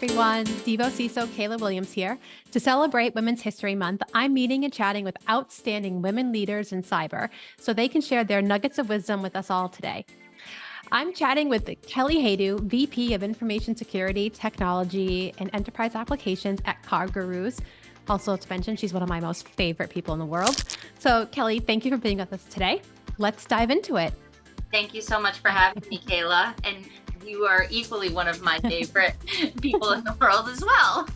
everyone. Devo CISO Kayla Williams here. To celebrate Women's History Month, I'm meeting and chatting with outstanding women leaders in cyber so they can share their nuggets of wisdom with us all today. I'm chatting with Kelly Haydu, VP of Information Security, Technology, and Enterprise Applications at CarGurus. Also, to mention, she's one of my most favorite people in the world. So, Kelly, thank you for being with us today. Let's dive into it. Thank you so much for having me, Kayla. And you are equally one of my favorite people in the world as well.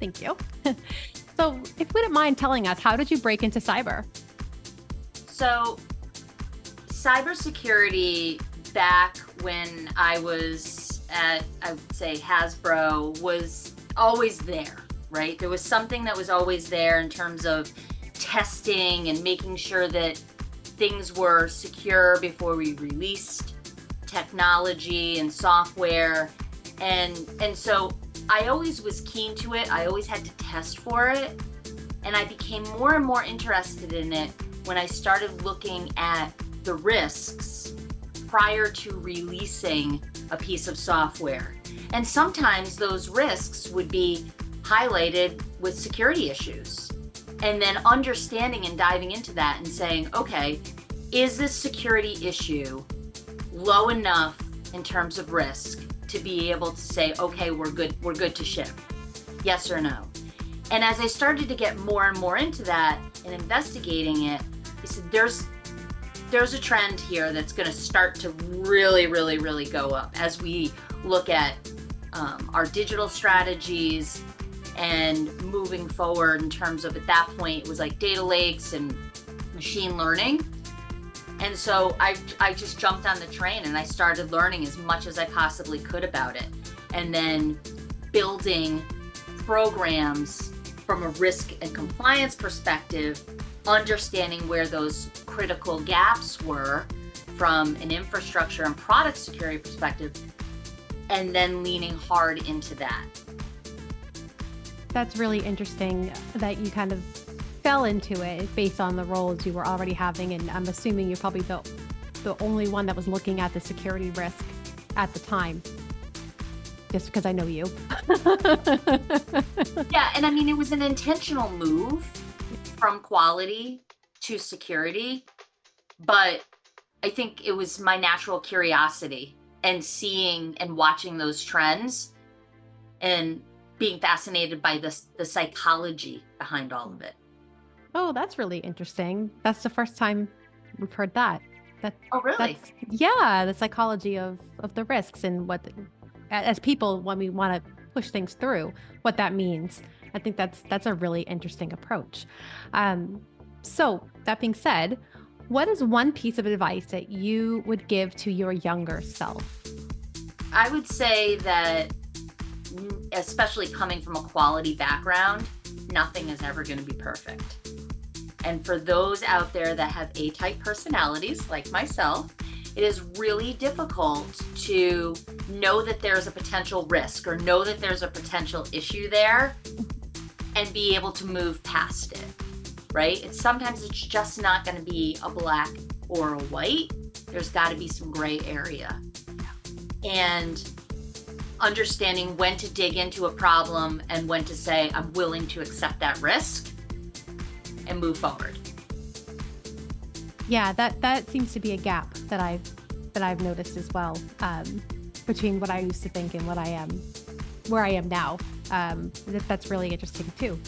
Thank you. So, if you wouldn't mind telling us, how did you break into cyber? So, cybersecurity back when I was at, I would say, Hasbro was always there, right? There was something that was always there in terms of testing and making sure that things were secure before we released technology and software. And so I always was keen to it. I always had to test for it. And I became more and more interested in it when I started looking at the risks prior to releasing a piece of software. And sometimes those risks would be highlighted with security issues. And then understanding and diving into that and saying, okay, is this security issue low enough in terms of risk to be able to say, okay, we're good to ship? Yes or no? And as I started to get more and more into that and investigating it, I said, there's a trend here that's going to start to really, really, really go up as we look at our digital strategies and moving forward in terms of, at that point, it was like data lakes and machine learning. And so I just jumped on the train and I started learning as much as I possibly could about it. And then building programs from a risk and compliance perspective, understanding where those critical gaps were from an infrastructure and product security perspective, and then leaning hard into that. That's really interesting that you kind of fell into it based on the roles you were already having. And I'm assuming you're probably the only one that was looking at the security risk at the time, just because I know you. Yeah, and I mean, it was an intentional move from quality to security, but I think it was my natural curiosity and seeing and watching those trends and being fascinated by the psychology behind all of it. Oh, that's really interesting. That's the first time we've heard that. Oh, really? Yeah, the psychology of the risks and what, as people, when we want to push things through, what that means. I think that's a really interesting approach. So that being said, what is one piece of advice that you would give to your younger self? I would say that, especially coming from a quality background, nothing is ever going to be perfect. And for those out there that have A-type personalities like myself, it is really difficult to know that there's a potential risk or know that there's a potential issue there and be able to move past it, right? Sometimes it's just not going to be a black or a white. There's got to be some gray area. And understanding when to dig into a problem and when to say, I'm willing to accept that risk and move forward. Yeah, that seems to be a gap that I've noticed as well, between what I used to think and where I am now. That's really interesting too.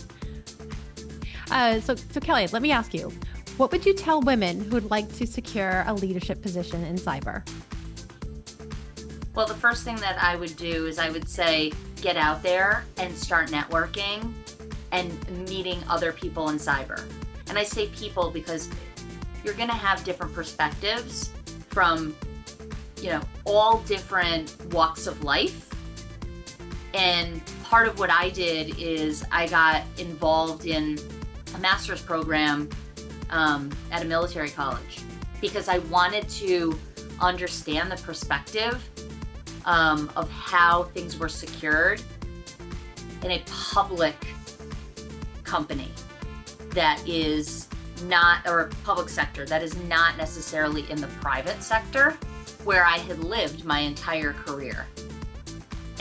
So Kelly, let me ask you, what would you tell women who would like to secure a leadership position in cyber? Well, the first thing that I would do is I would say, get out there and start networking and meeting other people in cyber. And I say people because you're going to have different perspectives from, all different walks of life. And part of what I did is I got involved in a master's program at a military college because I wanted to understand the perspective of how things were secured in a public company that is not, or public sector that is not necessarily in the private sector where I had lived my entire career.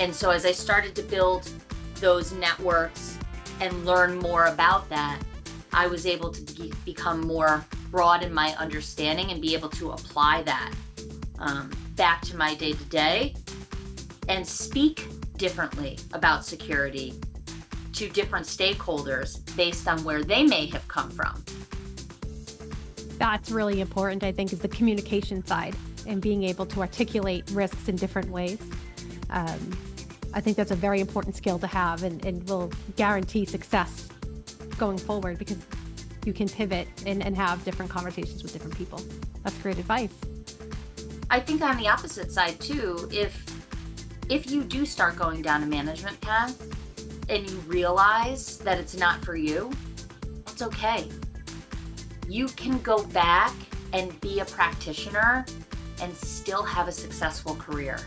And so as I started to build those networks and learn more about that, I was able to become more broad in my understanding and be able to apply that back to my day-to-day and speak differently about security to different stakeholders based on where they may have come from. That's really important, I think, is the communication side and being able to articulate risks in different ways. I think that's a very important skill to have and will guarantee success going forward because you can pivot and have different conversations with different people. That's great advice. I think on the opposite side too, if you do start going down a management path and you realize that it's not for you, it's okay. You can go back and be a practitioner and still have a successful career.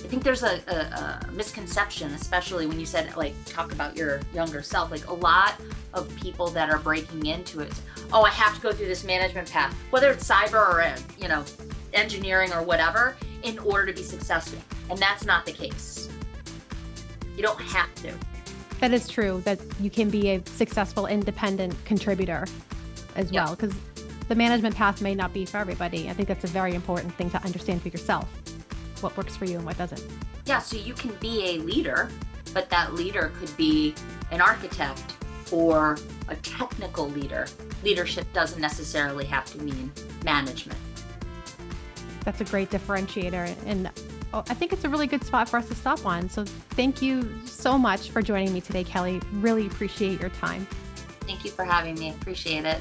I think there's a misconception, especially when you said, like, talk about your younger self. Like, a lot of people that are breaking into it, oh, I have to go through this management path, whether it's cyber or, engineering or whatever, in order to be successful. And that's not the case. You don't have to. That is true, that you can be a successful independent contributor as well, because the management path may not be for everybody. I think that's a very important thing to understand for yourself, what works for you and what doesn't. Yeah, so you can be a leader, but that leader could be an architect or a technical leader. Leadership doesn't necessarily have to mean management. That's a great differentiator. And I think it's a really good spot for us to stop on. So thank you so much for joining me today, Kelly. Really appreciate your time. Thank you for having me. Appreciate it.